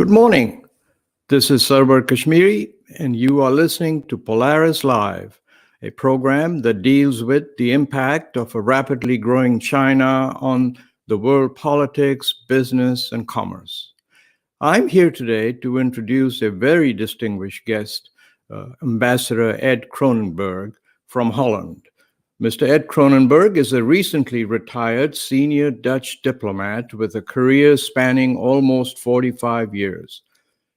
Good morning. This is Sarwar Kashmiri, and you are listening to Polaris Live, a program that deals with the impact of a rapidly growing China on the world politics, business, and commerce. I'm here today to introduce a very distinguished guest, Ambassador Ed Kronenburg from Holland. Mr. Ed Kronenburg is a recently retired senior Dutch diplomat with a career spanning almost 45 years.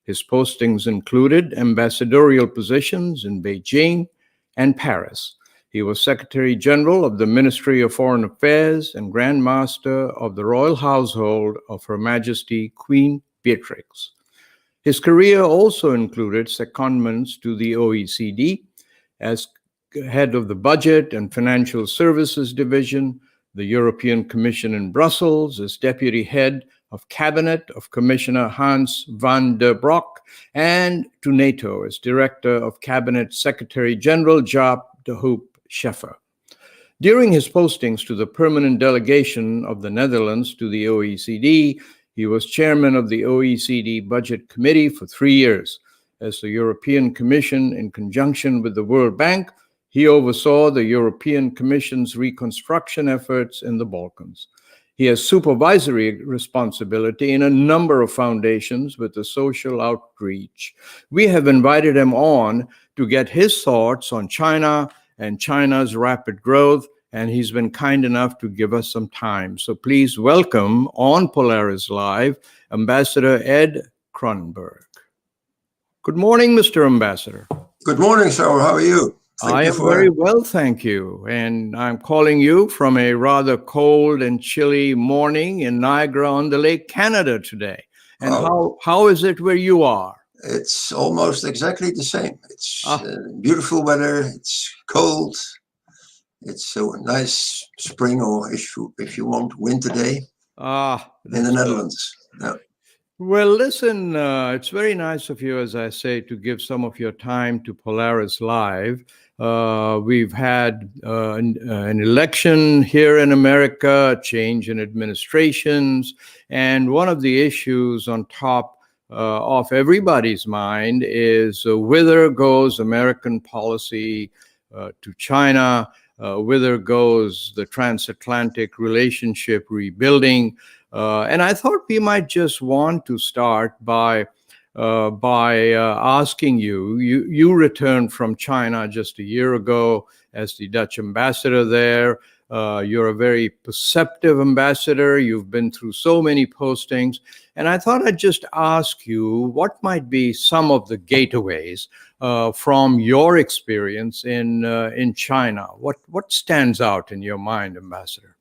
His postings included ambassadorial positions in Beijing and Paris. He was Secretary General of the Ministry of Foreign Affairs and Grand Master of the Royal Household of Her Majesty Queen Beatrix. His career also included secondments to the OECD as head of the Budget and Financial Services Division, the European Commission in Brussels as deputy head of cabinet of Commissioner Hans van der Broek, and to NATO as director of Cabinet Secretary General Jaap de Hoop Scheffer. During his postings to the permanent delegation of the Netherlands to the OECD, he was chairman of the OECD Budget Committee for 3 years. As the European Commission, in conjunction with the World Bank, he oversaw the European Commission's reconstruction efforts in the Balkans. He has supervisory responsibility in a number of foundations with a social outreach. We have invited him on to get his thoughts on China and China's rapid growth, and he's been kind enough to give us some time. So please welcome on Polaris Live, Ambassador Ed Kronenburg. Good morning, Mr. Ambassador. Good morning, sir. How are you? I am very well, thank you. And I'm calling you from a rather cold and chilly morning in Niagara-on-the-Lake, Canada today. And how is it where you are? It's almost exactly the same. It's beautiful weather. It's cold. It's a nice spring, or if you want, winter day in the Netherlands. Yeah. Well, listen, it's very nice of you, as I say, to give some of your time to Polaris Live. We've had an election here in America, a change in administrations, and one of the issues on top of everybody's mind is whither goes American policy to China, whither goes the transatlantic relationship rebuilding. And I thought we might just want to start by asking you. You returned from China just a year ago as the Dutch ambassador there. You're a very perceptive ambassador. You've been through so many postings. And I thought I'd just ask you what might be some of the gateways from your experience in China. What stands out in your mind, Ambassador?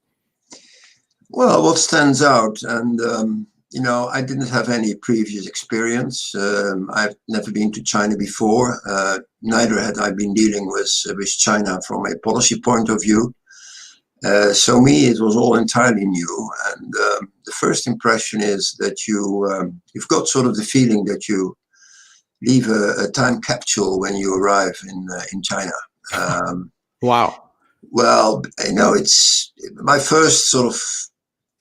Well, what stands out, and I didn't have any previous experience. I've never been to China before. Neither had I been dealing with China from a policy point of view. So me, it was all entirely new. And the first impression is that you've got sort of the feeling that you leave a time capsule when you arrive in China. Wow. Well, it's my first sort of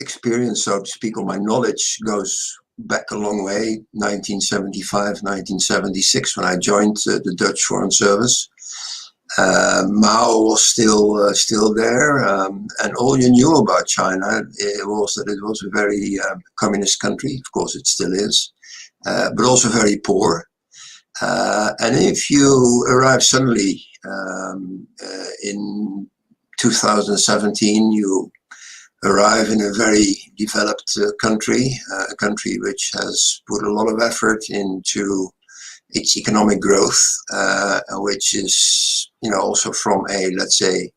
experience, so to speak, or my knowledge goes back a long way, 1975, 1976, when I joined the Dutch Foreign Service. Mao was still there, and all you knew about China was that it was a very communist country. Of course, it still is, but also very poor. And if you arrive suddenly in 2017, you arrive in a very developed country, a country which has put a lot of effort into its economic growth, which is, also from a, let's say,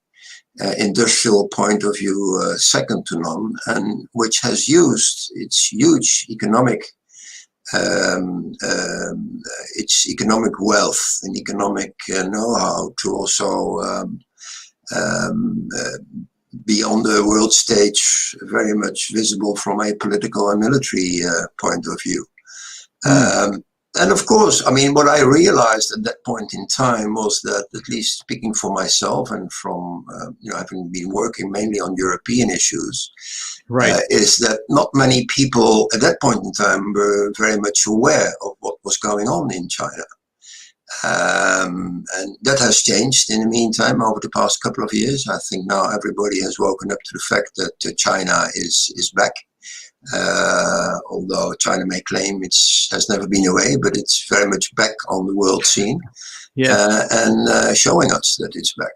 industrial point of view, second to none, and which has used its huge economic wealth and economic know-how to also be on the world stage, very much visible from a political and military point of view. And of course, I mean, what I realized at that point in time was that, at least speaking for myself and from, having been working mainly on European issues, Right. is that not many people at that point in time were very much aware of what was going on in China. And that has changed in the meantime over the past couple of years. I think now everybody has woken up to the fact that China is back. Although China may claim it has never been away, but it's very much back on the world scene. Yes. And showing us that it's back.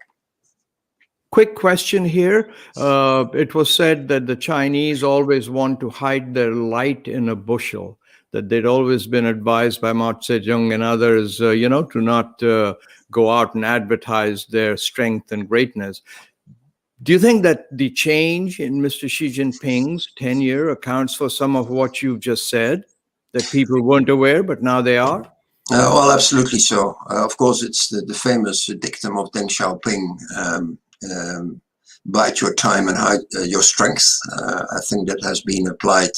Quick question here. It was said that the Chinese always want to hide their light in a bushel, that they'd always been advised by Mao Zedong and others, to not go out and advertise their strength and greatness. Do you think that the change in Mr. Xi Jinping's tenure accounts for some of what you've just said, that people weren't aware, but now they are? Well, absolutely so. Of course, it's the famous dictum of Deng Xiaoping, bide your time and hide your strength. I think that has been applied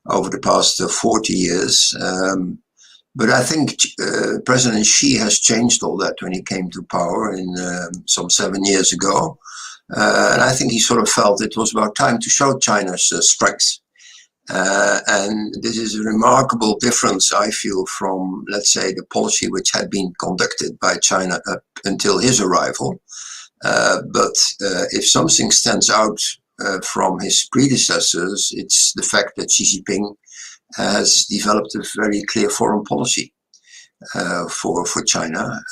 over the past 40 years. But I think President Xi has changed all that when he came to power in some 7 years ago. And I think he sort of felt it was about time to show China's strength. And this is a remarkable difference, I feel, from, let's say, the policy which had been conducted by China up until his arrival. But if something stands out from his predecessors, it's the fact that Xi Jinping has developed a very clear foreign policy for China,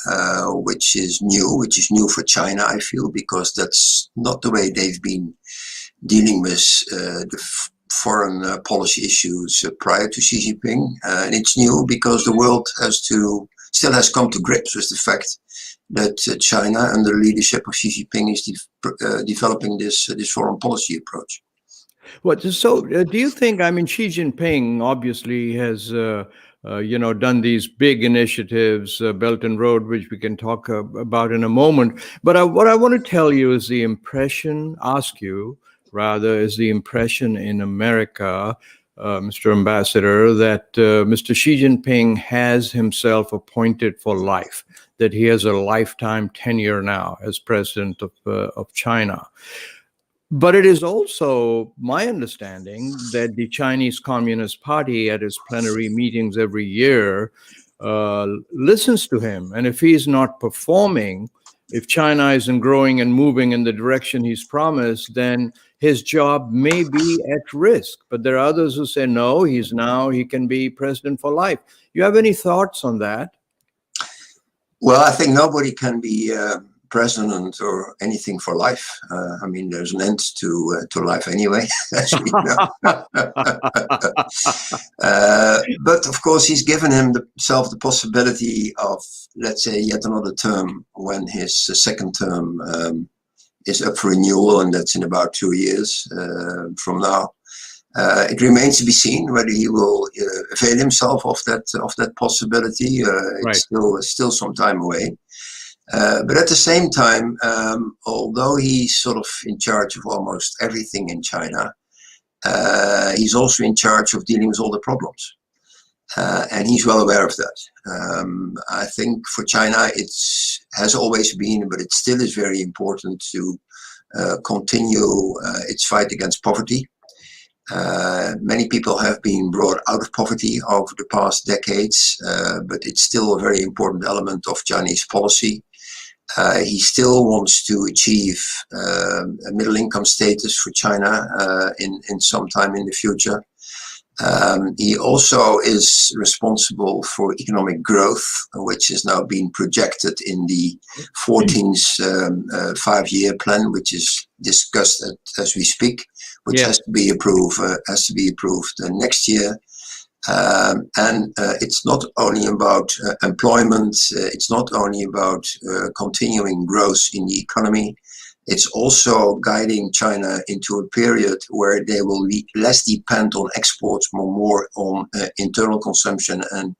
which is new for China, I feel, because that's not the way they've been dealing with the foreign policy issues prior to Xi Jinping. And it's new because the world still has come to grips with the fact that China, under the leadership of Xi Jinping, is developing this foreign policy approach. So do you think, I mean, Xi Jinping obviously has, done these big initiatives, Belt and Road, which we can talk about in a moment. But what I want to tell you is the impression in America, Mr. Ambassador, that Mr. Xi Jinping has himself appointed for life, that he has a lifetime tenure now as president of China. But it is also my understanding that the Chinese Communist Party at its plenary meetings every year listens to him. And if he's not performing, if China isn't growing and moving in the direction he's promised, then his job may be at risk. But there are others who say, no, he can be president for life. You have any thoughts on that? Well, I think nobody can be president or anything for life. I mean, there's an end to life anyway, as we know. But of course, he's given himself the possibility of, let's say, yet another term when his second term is up for renewal, and that's in about 2 years from now. It remains to be seen whether he will avail himself of that possibility. Right. It's still some time away. But at the same time, although he's sort of in charge of almost everything in China, he's also in charge of dealing with all the problems. And he's well aware of that. I think for China, it has always been, but it still is very important to continue its fight against poverty. Many people have been brought out of poverty over the past decades, but it's still a very important element of Chinese policy. He still wants to achieve a middle income status for China in some time in the future. He also is responsible for economic growth, which is now being projected in the 14th five-year plan, which is discussed as we speak, which has to be approved next year. And it's not only about employment, it's not only about continuing growth in the economy, it's also guiding China into a period where they will be less dependent on exports, more on internal consumption, and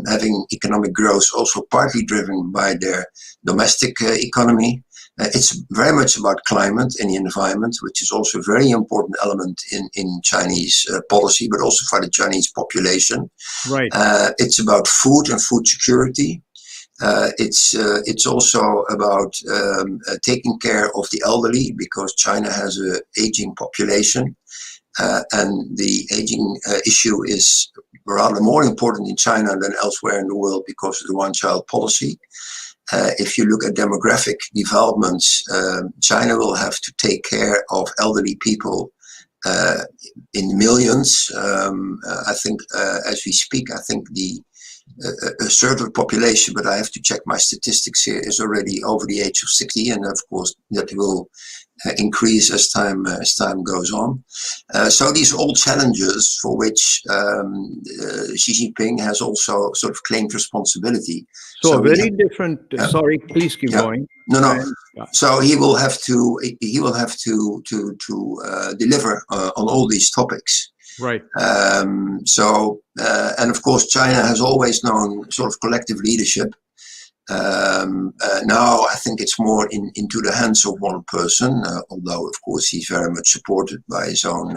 having economic growth also partly driven by their domestic economy. It's very much about climate and the environment, which is also a very important element in Chinese policy, but also for the Chinese population. Right. It's about food and food security. It's also about taking care of the elderly, because China has an aging population, and the aging issue is rather more important in China than elsewhere in the world because of the one-child policy. If you look at demographic developments, China will have to take care of elderly people in millions. I think as we speak, I think a certain population, but I have to check my statistics here, is already over the age of 60, and of course that will increase as time goes on. So these are all challenges for which Xi Jinping has also sort of claimed responsibility. So very different. Sorry, please keep going. No. So he will have to deliver on all these topics. Right. And of course, China has always known sort of collective leadership. Now I think it's more into the hands of one person, although of course he's very much supported by his own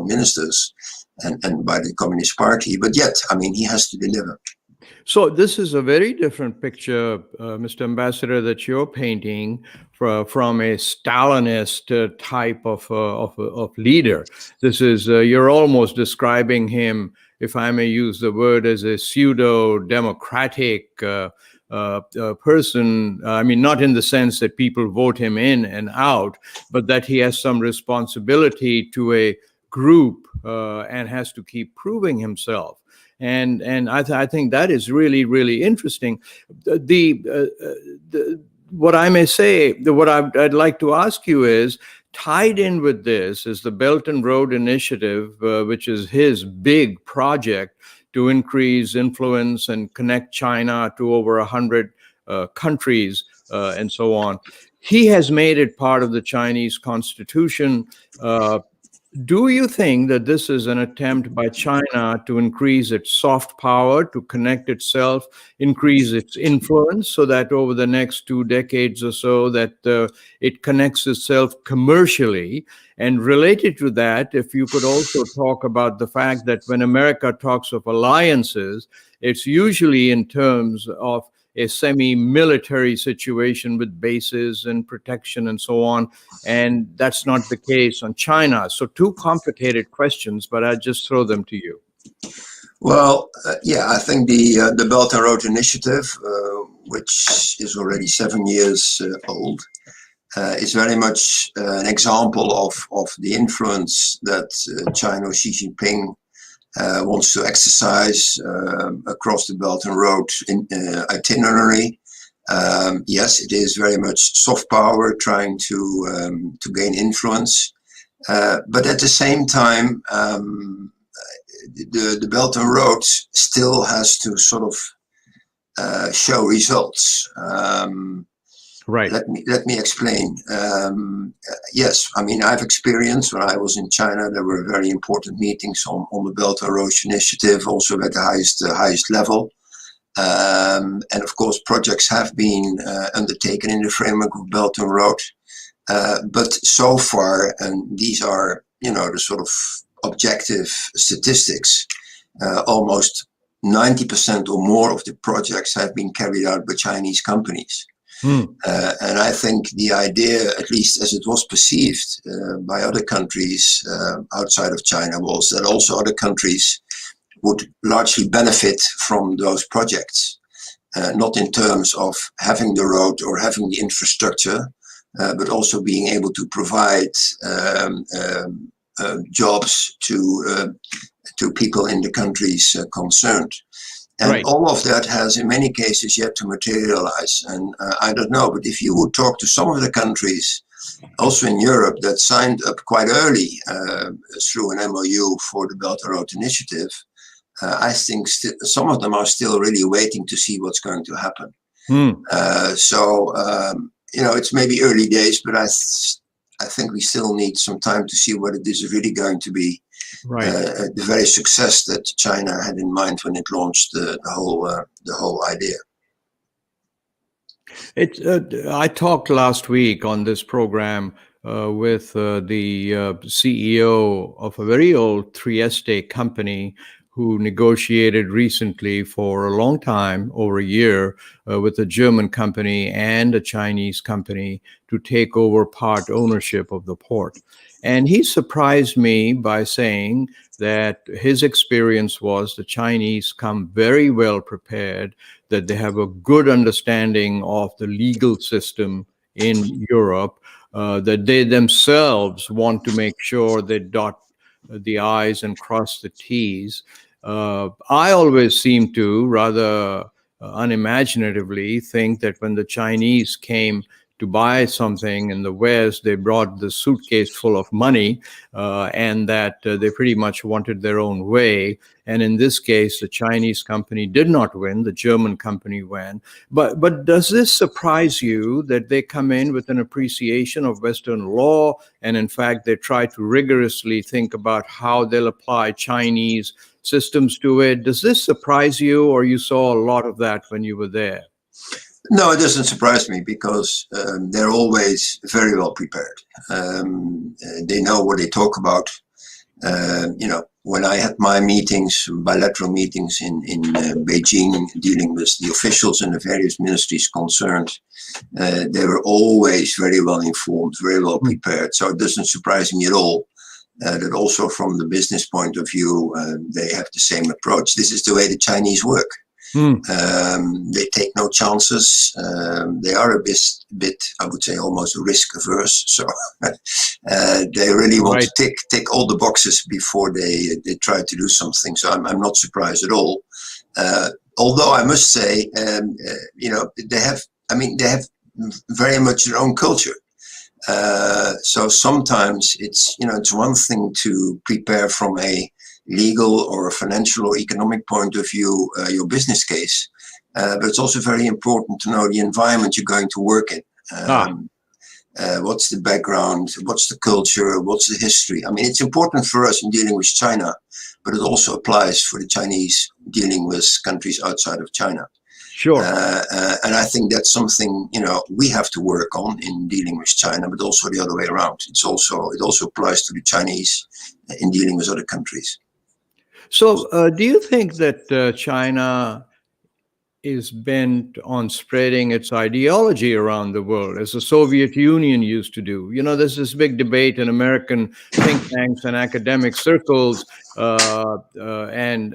ministers and by the Communist Party. But yet, I mean, he has to deliver. So this is a very different picture, Mr. Ambassador, that you're painting from a Stalinist type of leader. This is you're almost describing him, if I may use the word, as a pseudo-democratic person. I mean, not in the sense that people vote him in and out, but that he has some responsibility to a group and has to keep proving himself. And I think that is really, really interesting. What I may say, what I'd like to ask you is, tied in with this is the Belt and Road Initiative, which is his big project to increase influence and connect China to over 100 countries and so on. He has made it part of the Chinese constitution. Do you think that this is an attempt by China to increase its soft power, to connect itself, increase its influence, so that over the next 2 decades or so that it connects itself commercially? And related to that, if you could also talk about the fact that when America talks of alliances, it's usually in terms of a semi-military situation with bases and protection and so on. And that's not the case on China. So 2 complicated questions, but I just throw them to you. Well, I think the Belt and Road Initiative, which is already 7 years old, is very much an example of the influence that China, Xi Jinping, wants to exercise across the Belt and Road itinerary. Yes, it is very much soft power, trying to gain influence, but at the same time, the Belt and Road still has to sort of show results. Right. Let me explain. Yes, I mean, I've experienced when I was in China, there were very important meetings on the Belt and Road Initiative, also at the highest level. And of course, projects have been undertaken in the framework of Belt and Road. But so far, and these are, the sort of objective statistics, almost 90% or more of the projects have been carried out by Chinese companies. And I think the idea, at least as it was perceived by other countries outside of China, was that also other countries would largely benefit from those projects, not in terms of having the road or having the infrastructure, but also being able to provide jobs to people in the countries concerned. And right. All of that has in many cases yet to materialize. And I don't know, but if you would talk to some of the countries, also in Europe, that signed up quite early through an MOU for the Belt and Road Initiative, I think some of them are still really waiting to see what's going to happen. It's maybe early days, but I think we still need some time to see whether this is really going to be the very success that China had in mind when it launched the whole idea. I talked last week on this program with the CEO of a very old Trieste company who negotiated recently for a long time, over a year, with a German company and a Chinese company to take over part ownership of the port. And he surprised me by saying that his experience was the Chinese come very well prepared, that they have a good understanding of the legal system in Europe, that they themselves want to make sure they dot the I's and cross the T's. I always seem to rather unimaginatively think that when the Chinese came to buy something in the West, they brought the suitcase full of money, and that they pretty much wanted their own way. And in this case, the Chinese company did not win, the German company won. But does this surprise you that they come in with an appreciation of Western law, and in fact, they try to rigorously think about how they'll apply Chinese systems to it? Does this surprise you, or you saw a lot of that when you were there? No, it doesn't surprise me because they're always very well prepared. They know what they talk about. When I had my meetings, bilateral meetings in Beijing, dealing with the officials and the various ministries concerned, they were always very well informed, very well prepared. So it doesn't surprise me at all that also from the business point of view, they have the same approach. This is the way the Chinese work. They take no chances. They are a bit, I would say, almost risk averse. So they really want to tick all the boxes before they try to do something. So I'm not surprised at all. Although I must say, they have very much their own culture. So sometimes it's one thing to prepare from a legal or financial or economic point of view, your business case, but it's also very important to know the environment you're going to work in. What's the background? What's the culture? What's the history? I mean, it's important for us in dealing with China, but it also applies for the Chinese dealing with countries outside of China. Sure. And I think that's something, we have to work on in dealing with China, but also the other way around. It also applies to the Chinese in dealing with other countries. So do you think that China is bent on spreading its ideology around the world, as the Soviet Union used to do? There's this big debate in American think tanks and academic circles, and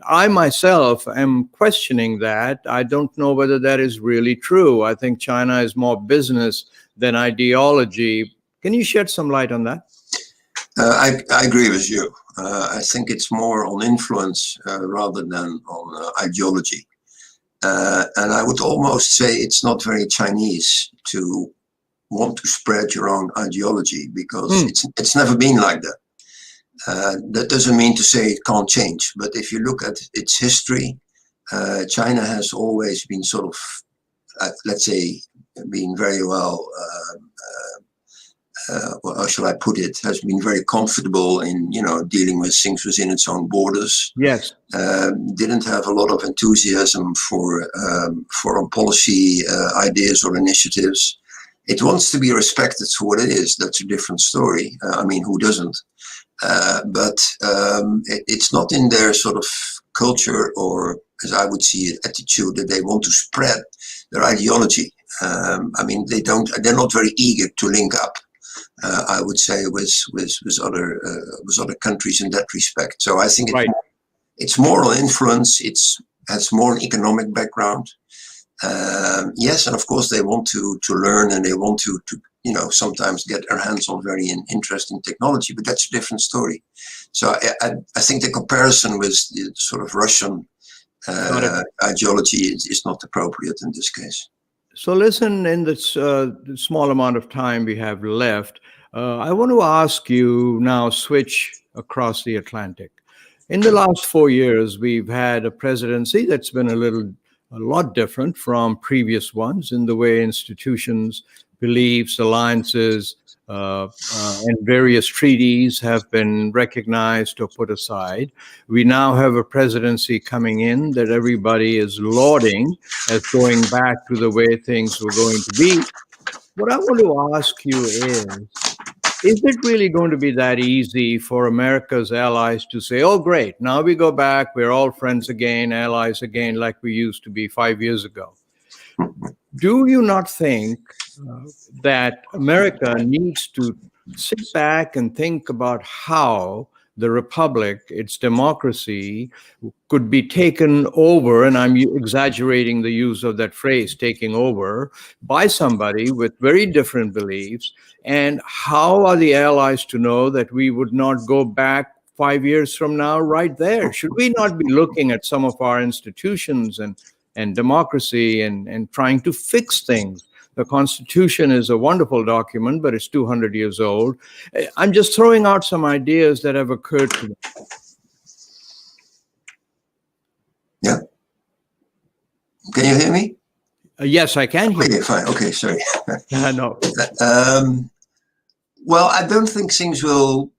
I myself am questioning that. I don't know whether that is really true. I think China is more business than ideology. Can you shed some light on that? I agree with you. I think it's more on influence rather than on ideology. And I would almost say it's not very Chinese to want to spread your own ideology, because it's never been like that. That doesn't mean to say it can't change, but if you look at its history, China has always been sort of, let's say, been very well, how shall I put it, has been very comfortable in, dealing with things within its own borders. Yes. Didn't have a lot of enthusiasm for foreign policy ideas or initiatives. It wants to be respected for what it is. That's a different story. Who doesn't? But it's not in their sort of culture, or as I would see it, attitude, that they want to spread their ideology. They're not very eager to link up. I would say with other countries in that respect. So I think it's more on influence. It's has more an economic background. Yes, and of course they want to learn, and they want to sometimes get their hands on very interesting technology. But that's a different story. So I think the comparison with the sort of Russian ideology is not appropriate in this case. So listen, in this small amount of time we have left, I want to ask you now, switch across the Atlantic. In the last 4 years, we've had a presidency that's been a lot different from previous ones in the way institutions, beliefs, alliances and various treaties have been recognized or put aside. We now have a presidency coming in that everybody is lauding as going back to the way things were going to be. What I want to ask you is it really going to be that easy for America's allies to say, oh, great, now we go back, we're all friends again, allies again, like we used to be 5 years ago? Do you not think that America needs to sit back and think about how the republic, its democracy, could be taken over, and I'm exaggerating the use of that phrase, taking over, by somebody with very different beliefs? And how are the allies to know that we would not go back 5 years from now right there? Should we not be looking at some of our institutions and democracy and trying to fix things? The Constitution is a wonderful document, but it's 200 years old. I'm just throwing out some ideas that have occurred to me. Yeah. Can you hear me? Yes, I can hear you. Okay, fine. Okay, sorry. No. Well, I don't think things will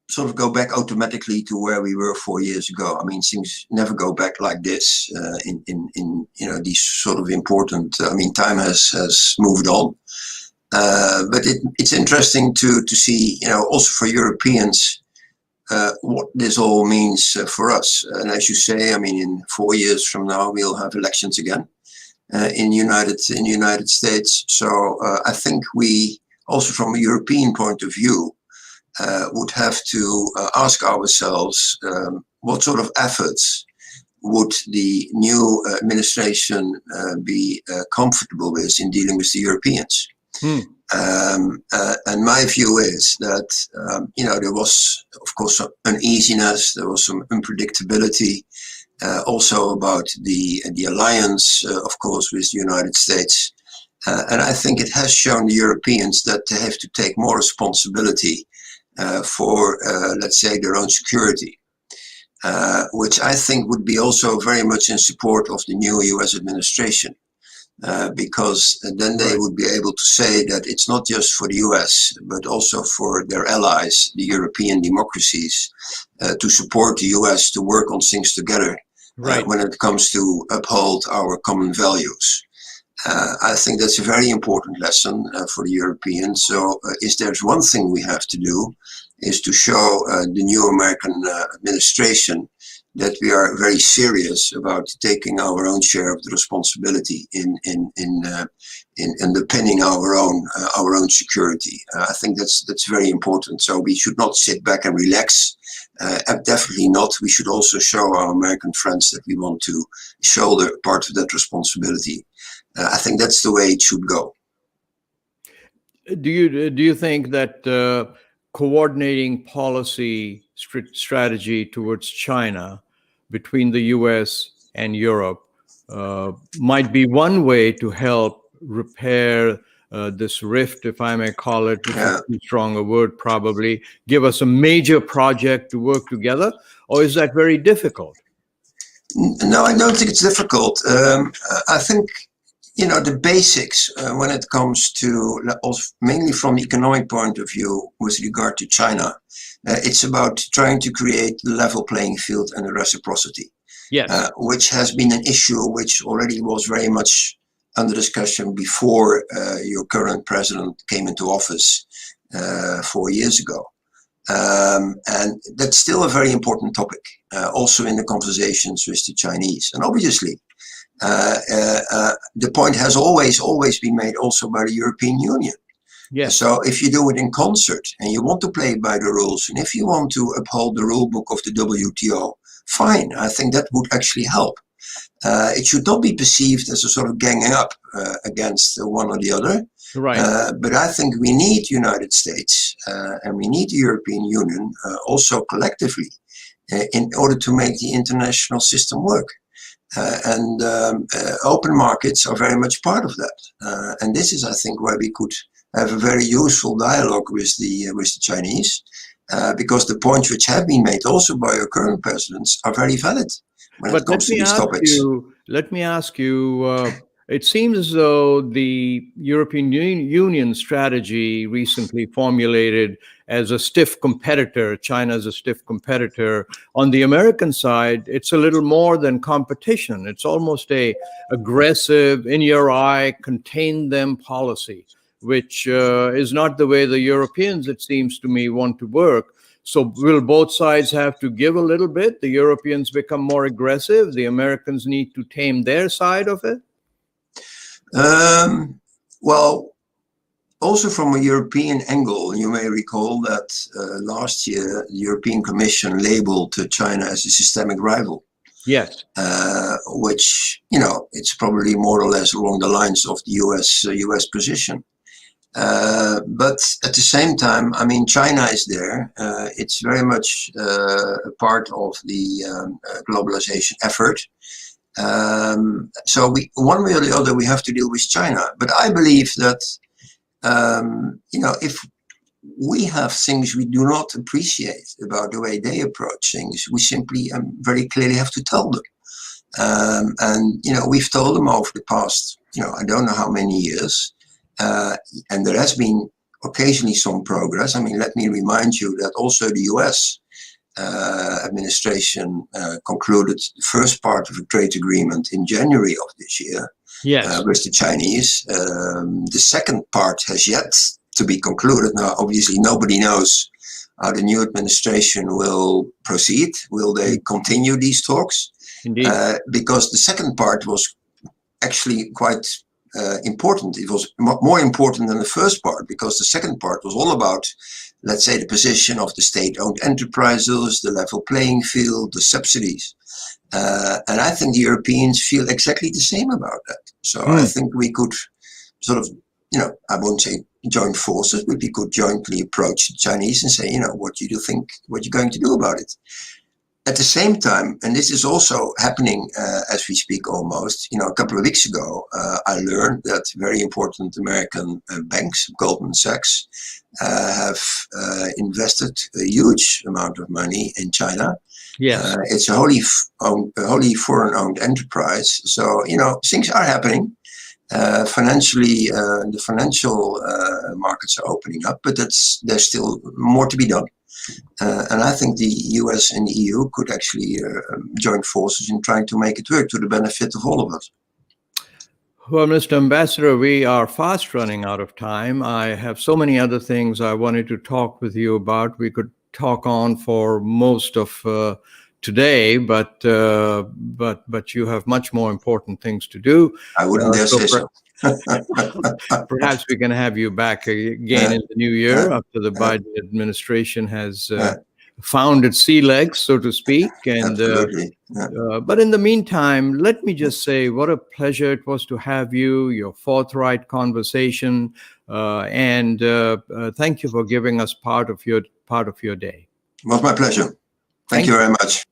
sort of go back automatically to where we were 4 years ago. I mean, things never go back like this in these sort of important. I mean, time has moved on, but it's interesting to see, also for Europeans, what this all means for us. And as you say, I mean, in 4 years from now, we'll have elections again in the United States. So I think we also, from a European point of view, would have to ask ourselves what sort of efforts would the new administration be comfortable with in dealing with the Europeans. And my view is that there was, of course, some uneasiness, there was some unpredictability, also about the alliance, of course, with the United States. And I think it has shown the Europeans that they have to take more responsibility for, let's say, their own security, which I think would be also very much in support of the new US administration, because then they would be able to say that it's not just for the US, but also for their allies, the European democracies, to support the US to work on things together when it comes to uphold our common values. I think that's a very important lesson for the Europeans. So if there's one thing we have to do, is to show the new American administration that we are very serious about taking our own share of the responsibility in underpinning our own security. I think that's very important. So we should not sit back and relax. Definitely not. We should also show our American friends that we want to shoulder part of that responsibility. I think that's the way it should go. Do you think that coordinating policy strategy towards China between the U.S. and Europe might be one way to help repair this rift, if I may call it, which is too strong a word probably, give us a major project to work together? Or is that very difficult? No, I don't think it's difficult. I think the basics when it comes to, mainly from the economic point of view with regard to China, it's about trying to create the level playing field and the reciprocity, which has been an issue which already was very much under discussion before your current president came into office 4 years ago. And that's still a very important topic, also in the conversations with the Chinese. And obviously, the point has always been made also by the European Union. Yes. So if you do it in concert and you want to play by the rules, and if you want to uphold the rule book of the WTO, fine. I think that would actually help. It should not be perceived as a sort of ganging up against one or the other. Right. But I think we need the United States and we need the European Union also collectively in order to make the international system work. And open markets are very much part of that. And this is, I think, where we could have a very useful dialogue with the Chinese, because the points which have been made also by your current presidents are very valid when it comes to these topics. Let me ask you, It seems as though the European Union strategy recently formulated as a stiff competitor, China as a stiff competitor. On the American side, it's a little more than competition. It's almost a aggressive, in your eye, contain them policy, which is not the way the Europeans, it seems to me, want to work. So will both sides have to give a little bit? The Europeans become more aggressive. The Americans need to tame their side of it? Well, also from a European angle, you may recall that last year the European Commission labeled China as a systemic rival. Yes. Which, you know, it's probably more or less along the lines of the US position. But at the same time, I mean, China is there. It's very much a part of the globalization effort. So one way or the other, we have to deal with China. But I believe that, you know, if we have things we do not appreciate about the way they approach things, we simply very clearly have to tell them. And, you know, we've told them over the past, you know, I don't know how many years, and there has been occasionally some progress. I mean, let me remind you that also the US administration concluded the first part of a trade agreement in January of this year. Yes. With the Chinese. The second part has yet to be concluded. Now, obviously, nobody knows how the new administration will proceed. Will they continue these talks? Indeed. Because the second part was actually quite important. It was more important than the first part, because the second part was all about, let's say, the position of the state-owned enterprises, the level playing field, the subsidies. And I think the Europeans feel exactly the same about that. So I think we could sort of, you know, I won't say join forces, but we could jointly approach the Chinese and say, you know, what do you think, what you're going to do about it? At the same time, and this is also happening as we speak almost, you know, a couple of weeks ago, I learned that very important American banks, Goldman Sachs, have invested a huge amount of money in China. Yes. It's a wholly foreign-owned enterprise. So, you know, things are happening. Financially, the financial markets are opening up, but there's still more to be done. And I think the US and the EU could actually join forces in trying to make it work to the benefit of all of us. Well, Mr. Ambassador, we are fast running out of time. I have so many other things I wanted to talk with you about. We could talk on for most of today, but you have much more important things to do. I wouldn't dare say so. Perhaps we can have you back again in the new year after the Biden administration has found its sea legs, so to speak. And but in the meantime, let me just say what a pleasure it was to have you, your forthright conversation, and thank you for giving us part of your day. It was my pleasure. Thank you very much.